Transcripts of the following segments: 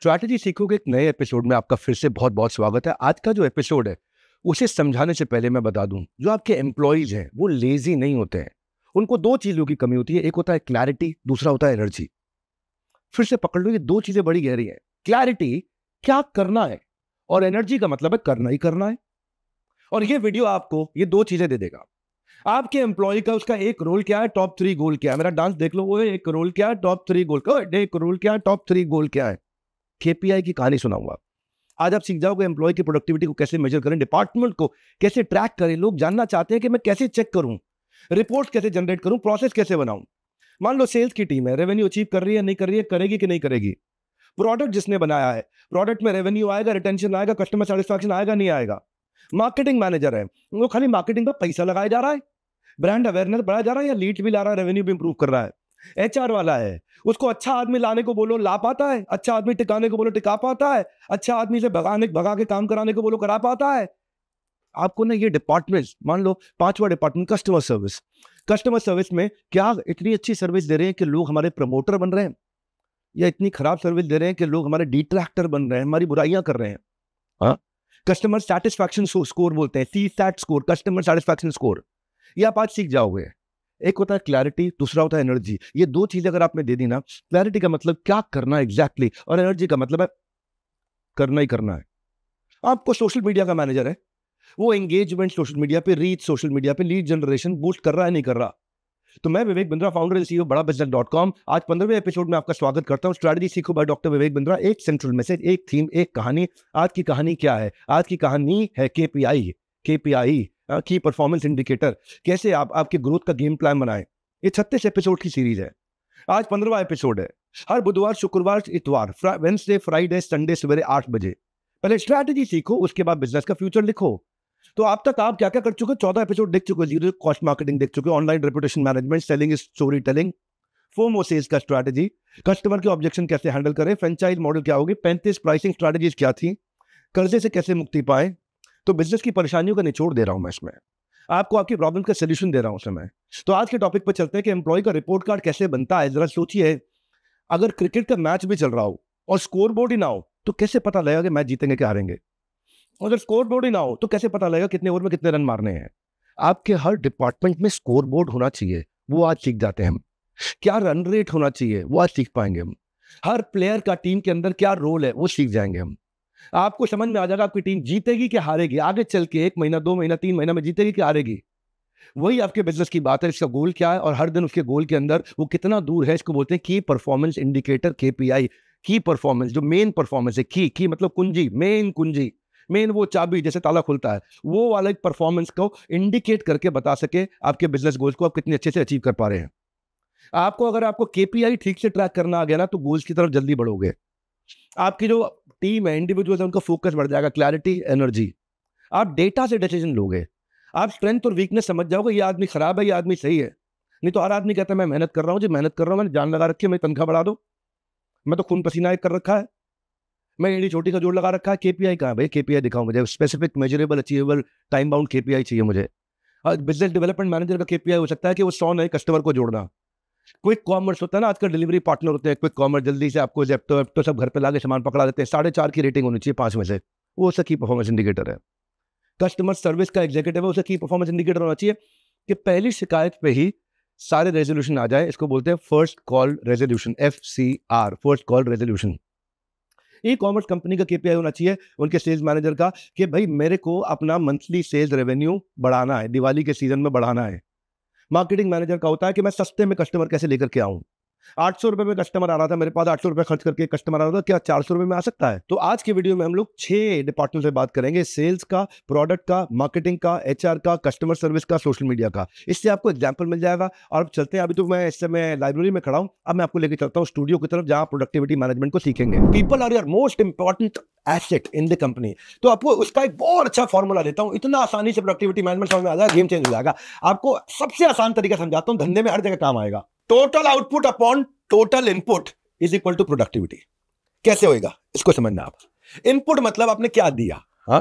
Strategy सीखो के एक नए एपिसोड में आपका फिर से बहुत बहुत स्वागत है। आज का जो एपिसोड है उसे समझाने से पहले मैं बता दूं, जो आपके एम्प्लॉइज हैं वो लेजी नहीं होते हैं। उनको दो चीजों की कमी होती है, एक होता है क्लैरिटी, दूसरा होता है एनर्जी। फिर से पकड़ लो, ये दो चीजें बड़ी गहरी हैं। क्लैरिटी क्या करना है और एनर्जी का मतलब है करना ही करना है। और ये वीडियो आपको ये दो चीजें दे देगा। आपके एम्प्लॉय का उसका एक रोल क्या है, टॉप 3 गोल क्या है। मेरा डांस देख लो, वो एक रोल क्या है, टॉप 3 गोल क्या है, एक रोल क्या है, टॉप 3 गोल क्या है। केपीआई की कहानी सुनाऊंगा। आज आप सीख जाओगे एम्प्लॉय की प्रोडक्टिविटी को कैसे मेजर करें, डिपार्टमेंट को कैसे ट्रैक करें। लोग जानना चाहते हैं कि मैं कैसे चेक करूं, रिपोर्ट कैसे जनरेट करूं, प्रोसेस कैसे बनाऊं। मान लो सेल्स की टीम है, रेवेन्यू अचीव कर रही है नहीं कर रही है, करेगी कि नहीं करेगी। प्रोडक्ट जिसने बनाया है, प्रोडक्ट में रेवेन्यू आएगा, रिटेंशन आएगा, कस्टमर सेटिस्फैक्शन आएगा नहीं आएगा। मार्केटिंग मैनेजर है, वो खाली मार्केटिंग पर पैसा लगाया जा रहा है, ब्रांड अवेयरनेस बढ़ाया जा रहा है या लीड भी ला रहा है, रेवेन्यू भी इंप्रूव कर रहा है। एचआर वाला है, उसको अच्छा आदमी लाने को बोलो ला पाता है, अच्छा आदमी टिकाने को बोलो टिका पाता है, अच्छा आदमी से भगा के काम कराने को बोलो करा पाता है। आपको ना ये डिपार्टमेंट, मान लो पांचवा department customer service. Customer service में क्या इतनी अच्छी सर्विस दे रहे हैं कि लोग हमारे प्रमोटर बन रहे हैं, या इतनी खराब सर्विस दे रहे हैं कि लोग हमारे डिट्रैक्टर बन रहे हैं, हमारी बुराइयां कर रहे हैं। हाँ, कस्टमर सेटिस्फैक्शन स्कोर बोलते हैं, CSAT score, customer satisfaction score. ये आप आज सीख जाओगे। एक होता है क्लैरिटी, दूसरा होता है एनर्जी। ये दो चीजें अगर आपने दे दी ना, क्लैरिटी का मतलब क्या करना एग्जैक्टली, और एनर्जी का मतलब है करना ही करना है। आपको सोशल मीडिया का मैनेजर है, वो एंगेजमेंट सोशल मीडिया पे, रीच सोशल मीडिया पे, लीड जनरेशन बूस्ट कर रहा है नहीं कर रहा। तो मैं Vivek Bindra, founder and CEO badabusiness.com, आज 15वें एपिसोड में आपका स्वागत करता हूं। स्ट्रैटेजी सीखो बाय डॉक्टर विवेक बिंद्रा। एक सेंट्रल मैसेज, एक थीम, एक कहानी। आज की कहानी क्या है? आज की कहानी है KPI की परफॉर्मेंस इंडिकेटर। कैसे आप आपके ग्रोथ का गेम प्लान बनाएं। ये 36 एपिसोड की सीरीज है, आज 15वां एपिसोड है। हर बुधवार, शुक्रवार, इतवार, वेडनेसडे, फ्राइडे, संडे सवेरे 8 बजे। पहले स्ट्रैटेजी सीखो, उसके बाद बिजनेस का फ्यूचर लिखो। तो आप तक आप क्या क्या कर चुके हो? 14 एपिसोड देख चुके हो, जीरो कॉस्ट मार्केटिंग देख चुके हो, online reputation management, selling story telling, FOMO sales का स्ट्रैटेजी, कस्टमर के ऑब्जेक्शन कैसे हैंडल करें, फ्रेंचाइज मॉडल क्या होगी, 35 प्राइसिंग स्ट्रैटेजीज क्या थी, कर्जे से कैसे मुक्ति पाए। तो बिजनेस की परेशानियों का निचोड़ दे रहा हूं मैं इसमें, आपको आपकी प्रॉब्लम का सोल्यूशन दे रहा हूं समय। तो आज के टॉपिक पर चलते हैं कि एम्प्लॉय का रिपोर्ट कार्ड कैसे बनता है। जरा सोचिए, अगर क्रिकेट का मैच भी चल रहा हो और स्कोर बोर्ड ही ना हो तो कैसे पता लगेगा कि मैच जीतेंगे क्या हारेंगे। अगर स्कोर बोर्ड ही ना हो तो कैसे पता लगेगा कितने ओवर में कितने रन मारने हैं। आपके हर डिपार्टमेंट में स्कोर बोर्ड होना चाहिए, वो आज सीख जाते हैं हम। क्या रन रेट होना चाहिए, वो आज सीख पाएंगे हम। हर प्लेयर का टीम के अंदर क्या रोल है, वो सीख जाएंगे हम। आपको समझ में आ जाएगा आपकी टीम जीतेगी कि हारेगी, आगे चल के 1 महीना, 2 महीना, 3 महीना में जीतेगी कि हारेगी। वही आपके बिजनेस की बात है, इसका गोल क्या है और हर दिन उसके गोल के अंदर वो कितना दूर है। इसको बोलते हैं की परफॉर्मेंस इंडिकेटर, KPI। की परफॉर्मेंस, जो मेन परफॉर्मेंस है, की मतलब कुंजी, मेन कुंजी, मेन वो चाबी जैसे ताला खुलता है, वो वाला एक परफॉर्मेंस को इंडिकेट करके बता सके आपके बिजनेस गोल्स को आप कितने अच्छे से अचीव कर पा रहे हैं। आपको अगर आपको KPI ठीक से ट्रैक करना आ गया ना, तो गोल्स की तरफ जल्दी बढ़ोगे। आपकी जो टीम है, इंडिविजुअल है, उनका फोकस बढ़ जाएगा, क्लैरिटी, एनर्जी। आप डेटा से डिसीजन लोगे, आप स्ट्रेंथ और वीकनेस समझ जाओगे, ये आदमी खराब है, ये आदमी सही है। नहीं तो हर आदमी कहता है मैं मेहनत कर रहा हूँ जी, मेहनत कर रहा हूँ, मैंने जान लगा रखी है, मैं तनख्वाह बढ़ा दो, मैं तो खून पसीना एक कर रखा है, मैं एड़ी छोटी का जोड़ लगा रखा है। KPI कहाँ है भाई? KPI दिखाओ मुझे, specific, measurable, achievable, time bound KPI चाहिए मुझे। बिजनेस डेवलपमेंट मैनेजर का KPI हो सकता है कि वो 100 नए कस्टमर को जोड़ना। क्विक कॉमर्स होता है ना, आजकल डिलीवरी पार्टनर होते हैं क्विक कॉमर्स, जल्दी से आपको जेप्टो वेप्टो सब घर पे लाके सामान पकड़ा देते हैं। 4.5 की रेटिंग होनी चाहिए 5 में से, वो उसका की परफॉर्मेंस इंडिकेटर है। कस्टमर सर्विस का एग्जीक्यूटिव है, उसका की परफॉर्मेंस इंडिकेटर होना चाहिए कि पहली शिकायत पे ही सारे रेजोल्यूशन आ जाए। इसको बोलते हैं first call resolution, FCR, first call resolution. E commerce company का KPI होना चाहिए उनके सेल्स मैनेजर का कि भाई मेरे को अपना मंथली सेल्स रेवेन्यू बढ़ाना है, दिवाली के सीजन में बढ़ाना है। मार्केटिंग मैनेजर का होता है कि मैं सस्ते में कस्टमर कैसे लेकर के आऊं। 800 रुपए में कस्टमर आ रहा था मेरे पास, 800 रुपए खर्च करके कस्टमर आ रहा था, क्या 400 रुपए में आ सकता है? तो आज की वीडियो में हम लोग 6 डिपार्टमेंट से बात करेंगे, सेल्स का, प्रोडक्ट का, मार्केटिंग का, HR का, कस्टमर सर्विस का, सोशल मीडिया का। इससे आपको एग्जाम्पल मिल जाएगा। और अब चलते हैं, अभी तो मैं इस समय लाइब्रेरी में खड़ा हूं, अब मैं आपको लेकर चलता हूं स्टूडियो की तरफ, जहां प्रोडक्टिविटी मैनेजमेंट को सीखेंगे। People are your most important asset in the company. तो आपको उसका एक बहुत अच्छा फॉर्मूला देता हूं, इतना आसानी से प्रोडक्टिविटी मैनेजमेंट समझ में आ जाएगा, गेम चेंज हो जाएगा। आपको सबसे आसान तरीका समझाता हूं, धंधे में हर जगह काम आएगा। Total output upon total input is equal to productivity. कैसे होएगा इसको समझना आप। इनपुट मतलब आपने क्या दिया। हाँ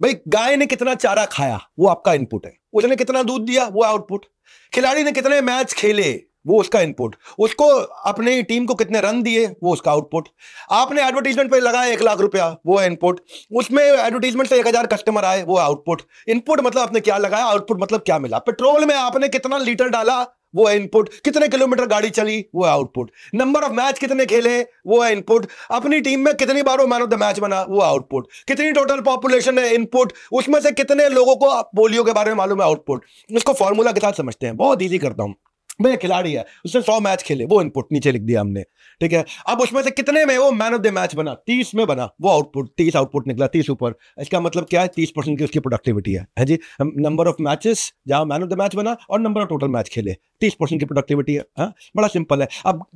भाई, गाय ने कितना चारा खाया वो आपका इनपुट है, उसने कितना दूध दिया वो आउटपुट, खिलाड़ी ने कितने मैच खेले वो उसका इनपुट, उसको अपनी टीम को कितने रन दिए वो उसका आउटपुट, आपने एडवर्टीजमेंट पे लगाया 1 लाख रुपया वो है इनपुट, उसमें एडवर्टीजमेंट से 1000 कस्टमर आए वो आउटपुट। इनपुट मतलब आपने क्या लगाया, आउटपुट मतलब क्या मिला। पेट्रोल में आपने कितना लीटर डाला वो है इनपुट, कितने किलोमीटर गाड़ी चली वो है आउटपुट, नंबर ऑफ मैच कितने खेले वो है इनपुट, अपनी टीम में कितनी बार वो मैन ऑफ द मैच बना वो आउटपुट, कितनी टोटल पॉपुलेशन है इनपुट, उसमें से कितने लोगों को पोलियो के बारे में मालूम है आउटपुट। इसको फॉर्मूला के साथ समझते हैं, बहुत ईजी करता हूं। भाई खिलाड़ी है, उसने 100 मैच खेले वो इनपुट नीचे लिख दिया हमने, ठीक है। अब उसमें से कितने में वो मैन ऑफ द मैच बना, 30 में बना वो आउटपुट, 30 आउटपुट निकला, 30 ऊपर। इसका मतलब क्या है, 30% की उसकी प्रोडक्टिविटी है जी। नंबर ऑफ मैचेस जहां मैन ऑफ द मैच बना और नंबर ऑफ टोटल मैच खेले, 30% की प्रोडक्टिविटी है। हाँ, बड़ा सिंपल है। अब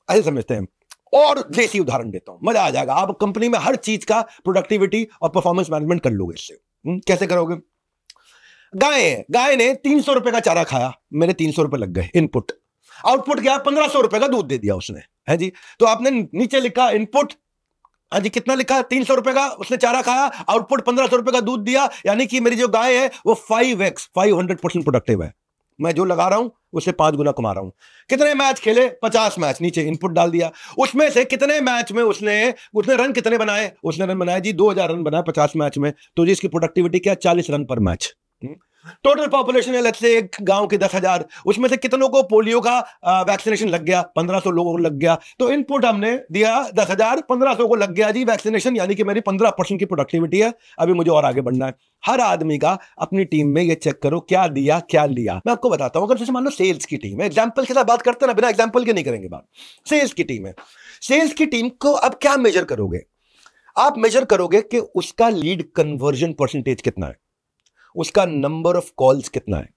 ऐसे समझते हैं और देसी उदाहरण देता हूं, मजा आ जाएगा। आप कंपनी में हर चीज का प्रोडक्टिविटी और परफॉर्मेंस मैनेजमेंट कर लोगे इससे। कैसे करोगे? गाय ने 300 रुपए का चारा खाया, मेरे 300 रुपए लग गए इनपुट। आउटपुट क्या, 1500 रुपए का दूध दे दिया उसने, है जी। तो आपने नीचे लिखा इनपुट, हाँ जी, कितना लिखा, 300 रुपए का उसने चारा खाया, आउटपुट 1500 रुपए का दूध दिया, यानी कि मेरी जो गाय है वो 5x 500% प्रोडक्टिव है। मैं जो लगा रहा हूं उससे 5 गुना कमा रहा हूं। कितने मैच खेले, 50 मैच, नीचे इनपुट डाल दिया। उसमें से कितने मैच में उसने रन कितने बनाए, उसने रन बनाए जी 2000 रन बनाए 50 मैच में, तो जी इसकी प्रोडक्टिविटी क्या, 40 रन पर मैच। टोटल पॉपुलेशन है लेट्स से एक गांव की 10,000, उसमें से कितनों को पोलियो का वैक्सीनेशन लग गया, 1500 लोगों को लग गया। तो इनपुट हमने दिया 10,000, 1500 को लग गया जी वैक्सीनेशन, यानी कि मेरी 15% की प्रोडक्टिविटी है। अभी मुझे और आगे बढ़ना है। हर आदमी का अपनी टीम में ये चेक करो क्या दिया क्या लिया। मैं आपको बताता हूं, अगर जैसे मान लो सेल्स की टीम है, एग्जाम्पल के साथ बात करते हैं ना, बिना एग्जाम्पल के नहीं करेंगे बात। सेल्स की टीम है, सेल्स की टीम को अब क्या मेजर करोगे? आप मेजर करोगे कि उसका लीड कन्वर्जन परसेंटेज कितना है, उसका नंबर ऑफ कॉल्स कितना है।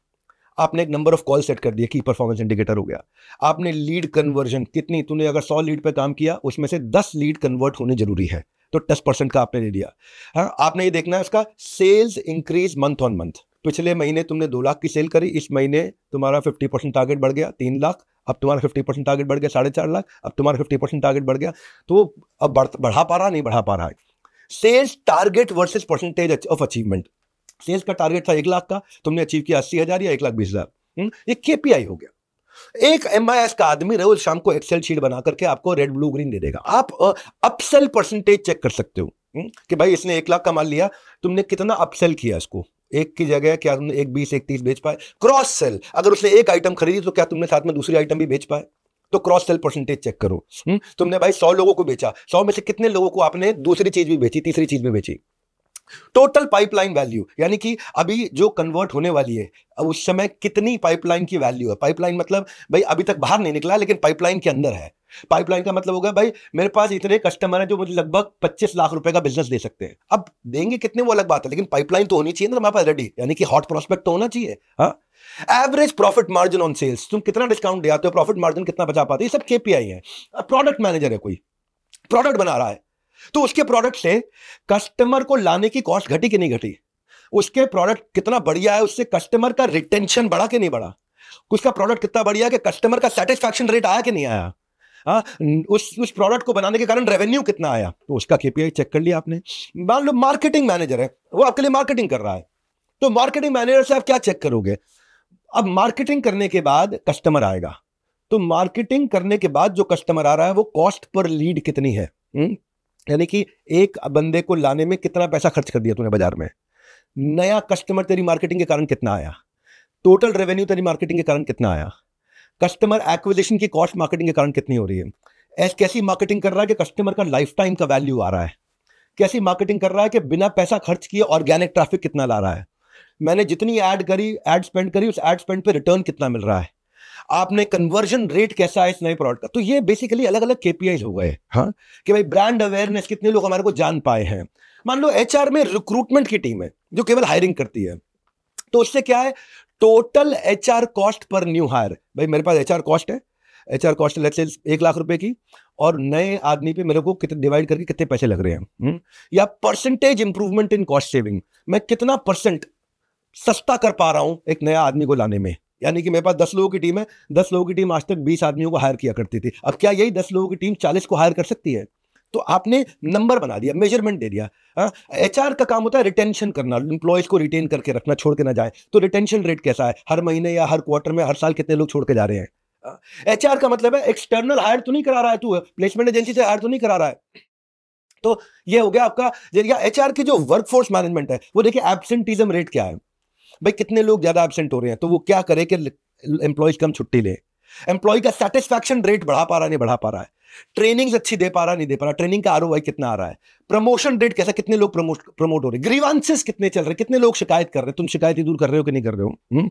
आपने एक नंबर ऑफ कॉल सेट कर दिया, की परफॉर्मेंस इंडिकेटर हो गया। आपने लीड कन्वर्जन कितनी, तूने अगर 100 लीड पे काम किया उसमें से 10 लीड कन्वर्ट होने जरूरी है, तो 10% का आपने ले लिया। हाँ, आपने ये देखना है उसका sales increase month on month. पिछले महीने तुमने 2 लाख की सेल करी, इस महीने तुम्हारा 50% टारगेट बढ़ गया 3 लाख, अब तुम्हारा 50% टारगेट बढ़ गया 4.5 लाख, अब तुम्हारा 50% टारगेट बढ़ गया। तो अब बढ़ा पा रहा नहीं बढ़ा पा रहा है। Sales target versus percentage of achievement. Sales का टारगेट था 1 लाख का, तुमने अचीव किया 80,000 या 1,20,000। ये केपीआई हो गया। एक एमआईएस का आदमी रोज शाम को एक्सेल शीट बना करके आपको रेड ब्लू ग्रीन दे देगा। आप अपसेल परसेंटेज चेक कर सकते हो कि भाई इसने 1 लाख का माल लिया, तुमने कितना अपसेल किया इसको। एक की जगह क्या तुमने 1,20 1,30 बेच पाए। क्रॉस सेल, अगर उसने एक आइटम खरीदी तो क्या तुमने साथ में दूसरी आइटम भी बेच पाए। तो क्रॉस सेल परसेंटेज चेक करो। तुमने भाई 100 लोगों को बेचा, 100 में से कितने लोगों को आपने दूसरी चीज भी बेची, तीसरी चीज भी बेची। टोटल पाइपलाइन वैल्यू, यानी कि अभी जो कन्वर्ट होने वाली है उस समय कितनी पाइपलाइन की वैल्यू है। पाइपलाइन मतलब भाई अभी तक बाहर नहीं निकला लेकिन पाइपलाइन के अंदर है। पाइपलाइन का मतलब होगा भाई मेरे पास इतने कस्टमर हैं जो मुझे लगभग 25 लाख रुपए का बिजनेस दे सकते हैं। अब देंगे कितने वो अलग बात है, लेकिन पाइपलाइन तो होनी चाहिए ना हमारे पास रेडी, यानी कि हॉट प्रोस्पेक्ट तो होना चाहिए। हाँ, average profit margin on sales, तुम कितना डिस्काउंट दे आते हो, प्रॉफिट मार्जिन कितना बचा पाते हो, ये सब केपीआई है। प्रोडक्ट मैनेजर है, कोई प्रोडक्ट बना रहा है तो उसके प्रोडक्ट से कस्टमर को लाने की कॉस्ट घटी कि नहीं घटी, उसके प्रोडक्ट कितना बढ़िया है, उससे कस्टमर का रिटेंशन बढ़ा कि नहीं बढ़ा, उसका प्रोडक्ट कितना बढ़िया है कि कस्टमर का सेटिस्फैक्शन रेट आया कि नहीं आया। हाँ, उस प्रोडक्ट को बनाने के कारण रेवेन्यू कितना आया, तो उसका केपीआई चेक कर लिया आपने। मान लो मार्केटिंग मैनेजर है, वो आपके लिए मार्केटिंग कर रहा है, तो मार्केटिंग मैनेजर से आप क्या चेक करोगे। अब मार्केटिंग करने के बाद कस्टमर आएगा, तो मार्केटिंग करने के बाद जो कस्टमर आ रहा है वो कॉस्ट पर लीड कितनी है, यानी कि एक बंदे को लाने में कितना पैसा खर्च कर दिया तूने बाजार में। नया कस्टमर तेरी मार्केटिंग के कारण कितना आया, टोटल रेवेन्यू तेरी मार्केटिंग के कारण कितना आया, कस्टमर एक्विजिशन की कॉस्ट मार्केटिंग के कारण कितनी हो रही है। कैसी मार्केटिंग कर रहा है कि कस्टमर का लाइफ टाइम का वैल्यू आ रहा है, कैसी मार्केटिंग कर रहा है कि बिना पैसा खर्च किए ऑर्गेनिक ट्रैफिक कितना ला रहा है, मैंने जितनी ऐड करी, ऐड स्पेंड करी, उस ऐड स्पेंड पे रिटर्न कितना मिल रहा है, आपने कन्वर्जन रेट कैसा है इस नए प्रोडक्ट का। तो ये बेसिकली अलग अलग केपीआईज हो गए। हाँ, कि भाई ब्रांड अवेयरनेस, कितने लोग हमारे को जान पाए हैं। मान लो एचआर में रिक्रूटमेंट की टीम है जो केवल हायरिंग करती है, तो उससे क्या है, total HR cost per new hire. भाई मेरे पास एचआर कॉस्ट है, HR cost let's say 1 lakh रुपए की, और नए आदमी पे मेरे को कितने डिवाइड करके कितने पैसे लग रहे हैं। या percentage improvement in cost saving, मैं कितना परसेंट सस्ता कर पा रहा हूं एक नया आदमी को लाने में। यानी कि मेरे पास 10 लोगों की टीम है, 10 लोगों की टीम आज तक 20 आदमियों को हायर किया करती थी, अब क्या यही 10 लोगों की टीम 40 को हायर कर सकती है। तो आपने नंबर बना दिया, मेजरमेंट दे दिया। एचआर का काम होता है रिटेंशन करना, इंप्लॉयज को रिटेन करके रखना, छोड़ के ना जाए। तो रिटेंशन रेट कैसा है, हर महीने या हर क्वार्टर में, हर साल कितने लोग छोड़ के जा रहे हैं, एचआर का मतलब है एक्सटर्नल हायर तो नहीं करा रहा है तू, प्लेसमेंट एजेंसी से हायर तो नहीं करा रहा है। तो ये हो गया आपका। एचआर की जो वर्कफोर्स मैनेजमेंट है वो देखिए एब्सेंटीज्म रेट क्या है भाई, कितने लोग ज्यादा एब्सेंट हो रहे हैं, तो वो क्या करे कि एम्प्लॉयज कम छुट्टी ले, एम्प्लॉय का सेटिस्फैक्शन रेट बढ़ा पा रहा है नहीं बढ़ा पा रहा है, ट्रेनिंग अच्छी दे पा रहा नहीं दे पा रहा, ट्रेनिंग का आरओआई कितना आ रहा है, प्रमोशन रेट कैसा, कितने लोग प्रमोट हो रहे, ग्रीवांसेस कितने चल रहे, कितने लोग शिकायत कर रहे, तुम शिकायत ही दूर कर रहे हो कि नहीं कर रहे हो।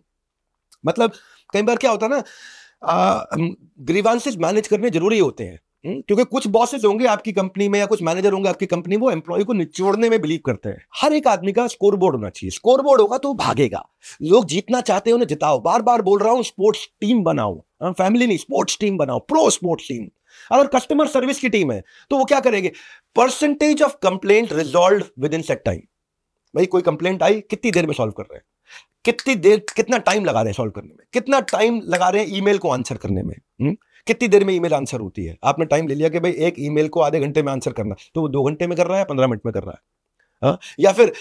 मतलब कई बार क्या होता है ना, ग्रीवांसेस मैनेज करने जरूरी होते हैं, क्योंकि कुछ बॉसेस होंगे आपकी कंपनी में या कुछ मैनेजर होंगे आपकी कंपनी, वो एम्प्लॉय को निचोड़ने में बिलीव करते हैं। हर एक आदमी का स्कोर बोर्ड होना चाहिए, स्कोर बोर्ड होगा तो भागेगा, लोग जीतना चाहते हैं उन्हें जिताओ, बार बार बोल रहा हूं स्पोर्ट्स टीम बनाओ, फैमिली नहीं स्पोर्ट्स टीम बनाओ, प्रो स्पोर्ट्स टीम। अगर कस्टमर सर्विस की टीम है तो वो क्या करेगी, percentage of complaint resolve with in set time. भाई कोई कंप्लेंट आई कितनी देर में सॉल्व कर रहे हैं, कितनी देर, कितना टाइम लगा रहे हैं सॉल्व करने में, कितना टाइम लगा रहे हैं ईमेल को आंसर करने में, कितनी देर में ईमेल आंसर होती है। आपने टाइम ले लिया कि भाई एक ईमेल को आधे घंटे में आंसर करना, तो वो 2 घंटे में कर रहा है 15 मिनट में कर रहा है। या फिर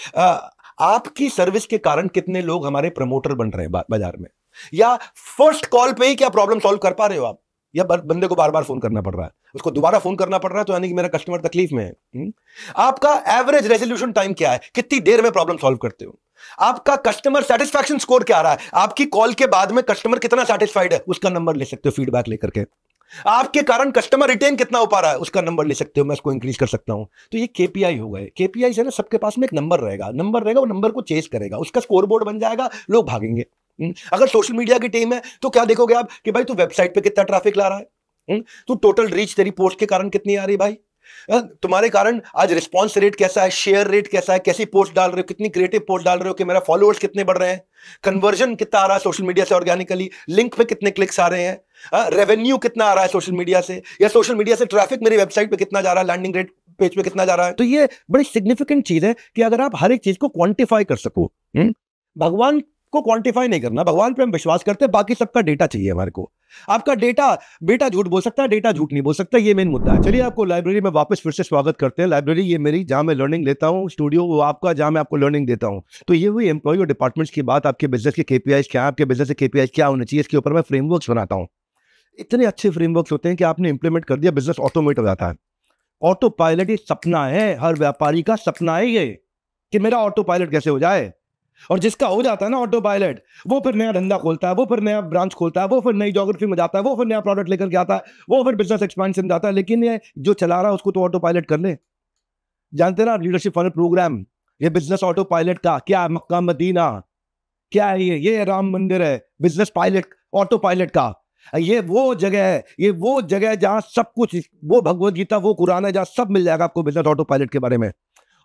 आपकी सर्विस के कारण कितने लोग हमारे प्रमोटर बन रहे हैं बाजार में, या फर्स्ट कॉल पे ही क्या प्रॉब्लम सॉल्व कर पा रहे हो आप, या बंदे को बार बार फोन करना पड़ रहा है, उसको दोबारा फोन करना पड़ रहा है, तो यानी कि मेरा कस्टमर तकलीफ में है। आपका एवरेज रेजोल्यूशन टाइम क्या है, कितनी देर में प्रॉब्लम सॉल्व करते हो, आपका कस्टमर सेटिस्फैक्शन स्कोर क्या रहा है, आपकी कॉल के बाद में कस्टमर कितना सेटिस्फाइड है उसका नंबर ले सकते हो फीडबैक लेकर के, आपके कारण कस्टमर रिटेन कितना हो पा रहा है उसका नंबर ले सकते हो, मैं इसको इंक्रीज कर सकता हूं। तो ये केपीआई हो गए, केपीआई से ना सबके पास में एक नंबर रहेगा, वो नंबर को चेस करेगा, उसका स्कोर बोर्ड बन जाएगा, लोग भागेंगे। अगर सोशल मीडिया की टीम है तो क्या देखोगे आप कि भाई तू वेबसाइट पे कितना ट्रैफिक ला रहा है, तू टोटल रीच तेरी पोस्ट के कारण कितनी आ रही है भाई, तुम्हारे कारण आज रिस्पॉन्स रेट कैसा है, शेयर रेट कैसा है, कैसी पोस्ट डाल रहे हो, कितनी क्रिएटिव पोस्ट डाल रहे हो, कि मेरा फॉलोअर्स कितने बढ़ रहे हैं, कन्वर्जन कितना आ रहा है सोशल मीडिया से ऑर्गेनिकली, लिंक पे कितने क्लिक्स आ रहे हैं, रेवेन्यू कितना आ रहा है सोशल मीडिया से, या सोशल मीडिया से ट्रैफिक मेरी वेबसाइट पे कितना जा रहा है, लैंडिंग रेट पेज पे कितना जा रहा है। तो ये बड़ी सिग्निफिकेंट चीज है कि अगर आप हर एक चीज को क्वांटिफाई कर सको। भगवान को क्वांटिफाई नहीं करना, भगवान पे हम विश्वास करते हैं, बाकी सबका डेटा चाहिए हमारे को। आपका डेटा, बेटा झूठ बोल सकता है, डेटा झूठ नहीं बोल सकता, ये मेन मुद्दा है। चलिए आपको लाइब्रेरी में वापस फिर से स्वागत करते हैं। लाइब्रेरी ये मेरी, जहां मैं लर्निंग लेता हूं, स्टूडियो वो आपका, जहां मैं आपको लर्निंग देता हूं। तो ये हुई एम्प्लॉय और डिपार्टमेंट्स की बात, आपके बिजनेस के केपीआईज क्या है, आपके बिजनेस के केपीआईज क्या होने चाहिए, इसके ऊपर मैं फ्रेमवर्क्स बनाता हूँ। इतने अच्छे फ्रेमवर्क्स होते हैं कि आपने इंप्लीमेंट कर दिया, बिजनेस ऑटोमेट हो जाता है। ऑटो पायलट ये सपना है, हर व्यापारी का सपना है ये, कि मेरा ऑटो पायलट कैसे हो जाए। और जिसका हो जाता है ना ऑटो पायलट, वो फिर नया धंधा खोलता है, वो फिर नया ब्रांच खोलता है, वो फिर नई ज्योग्राफी में जाता है, वो फिर नया प्रोडक्ट लेकर के आता है, वो फिर बिजनेस एक्सपेंशन जाता है। लेकिन ये जो चला रहा है उसको तो ऑटो पायलट कर ले। जानते ना लीडरशिप फनल प्रोग्राम, ये बिजनेस ऑटो पायलट का क्या, मक्का मदीना क्या है, ये राम मंदिर है बिजनेस पायलट, ऑटो पायलट का। ये वो जगह है, ये वो जगह है जहां सब कुछ, वो भगवत गीता, वो कुरान है, जहां सब मिल जाएगा आपको बिजनेस ऑटो पायलट के बारे में।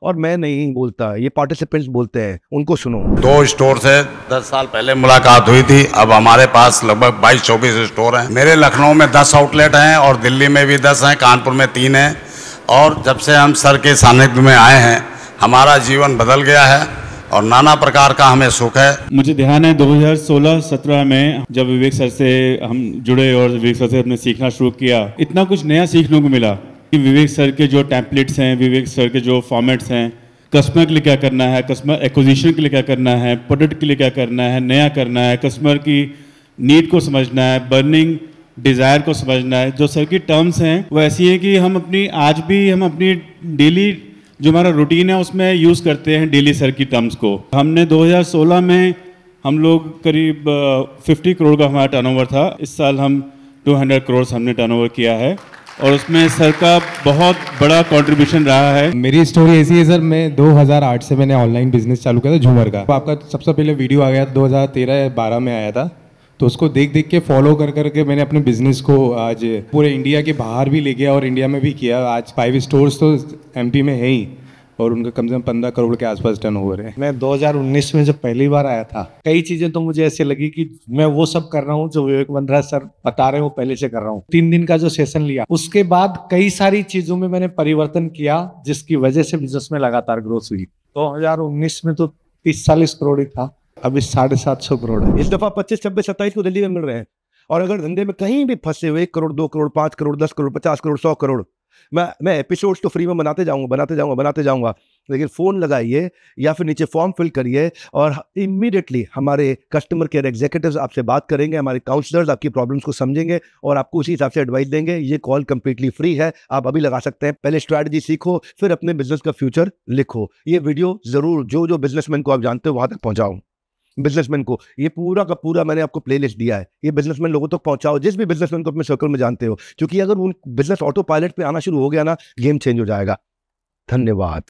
और मैं नहीं बोलता, ये पार्टिसिपेंट्स बोलते हैं, उनको सुनो। 2 स्टोर से 10 साल पहले मुलाकात हुई थी, अब हमारे पास लगभग 22-24 स्टोर हैं। मेरे लखनऊ में 10 आउटलेट हैं और दिल्ली में भी 10 हैं, कानपुर में 3 हैं। और जब से हम सर के सानिध्य में आए हैं, हमारा जीवन बदल गया है और नाना प्रकार का हमें सुख है। मुझे ध्यान है 2016-17 में जब विवेक सर से हम जुड़े और विवेक सर से हमने सीखना शुरू किया, इतना कुछ नया सीखने को मिला। विवेक सर के जो टेम्पलेट्स हैं, विवेक सर के जो फॉर्मेट्स हैं, कस्टमर के लिए क्या करना है, कस्टमर एक्विजिशन के लिए क्या करना है, प्रोडक्ट के लिए क्या करना है, नया करना है, कस्टमर की नीड को समझना है, बर्निंग डिज़ायर को समझना है। जो सर की टर्म्स हैं वो ऐसी है कि हम अपनी डेली जो हमारा रूटीन है उसमें यूज़ करते हैं डेली सर की टर्म्स को। हमने 2016 में हम लोग करीब 50 करोड़ का हमारा टर्नओवर था। इस साल हम 200 करोड़ हमने टर्नओवर किया है और उसमें सर का बहुत बड़ा कंट्रीब्यूशन रहा है। मेरी स्टोरी ऐसी है सर, मैं 2008 से मैंने ऑनलाइन बिजनेस चालू किया था झूमर का। आपका सबसे पहले वीडियो आ गया 2013-12 में आया था, तो उसको देख देख के फॉलो कर करके मैंने अपने बिजनेस को आज पूरे इंडिया के बाहर भी ले गया और इंडिया में भी किया। आज 5 स्टोर्स तो एमपी में है ही और उनका कम से कम 15 करोड़ के आसपास टर्नओवर है। मैं 2019 में जब पहली बार आया था, कई चीजें तो मुझे ऐसे लगी कि मैं वो सब कर रहा हूँ जो विवेक वंद्रा सर बता रहे हैं, वो पहले से कर रहा हूँ। 3 दिन का जो सेशन लिया, उसके बाद कई सारी चीजों में मैंने परिवर्तन किया, जिसकी वजह से बिजनेस में लगातार ग्रोथ हुई। 2019 में तो 30-40 करोड़ ही था, अभी 750 करोड़ है। इस दफा 25, 26, 27 को दिल्ली में मिल रहे हैं। और अगर धंधे में कहीं भी फंसे हुए 1 करोड़, 2 करोड़, 5 करोड़, 10 करोड़, 50 करोड़, 100 करोड़, मैं एपिसोड्स तो फ्री में बनाते जाऊंगा। लेकिन फ़ोन लगाइए या फिर नीचे फॉर्म फिल करिए और इमीडिएटली हमारे कस्टमर केयर एग्जीक्यूटिव्स आपसे बात करेंगे, हमारे काउंसलर्स आपकी प्रॉब्लम्स को समझेंगे और आपको उसी हिसाब से एडवाइस देंगे। ये कॉल कंप्लीटली फ्री है, आप अभी लगा सकते हैं। पहले स्ट्रैटेजी सीखो, फिर अपने बिजनेस का फ्यूचर लिखो। ये वीडियो ज़रूर जो बिजनेसमैन को आप जानते हो वहाँ तक पहुँचाओ। बिजनेसमैन को ये पूरा का पूरा मैंने आपको प्लेलिस्ट दिया है, ये बिजनेसमैन लोगों तक पहुंचाओ, जिस भी बिजनेसमैन को अपने सर्कल में जानते हो, क्योंकि अगर उन बिजनेस ऑटो पायलट पे आना शुरू हो गया ना, गेम चेंज हो जाएगा। धन्यवाद।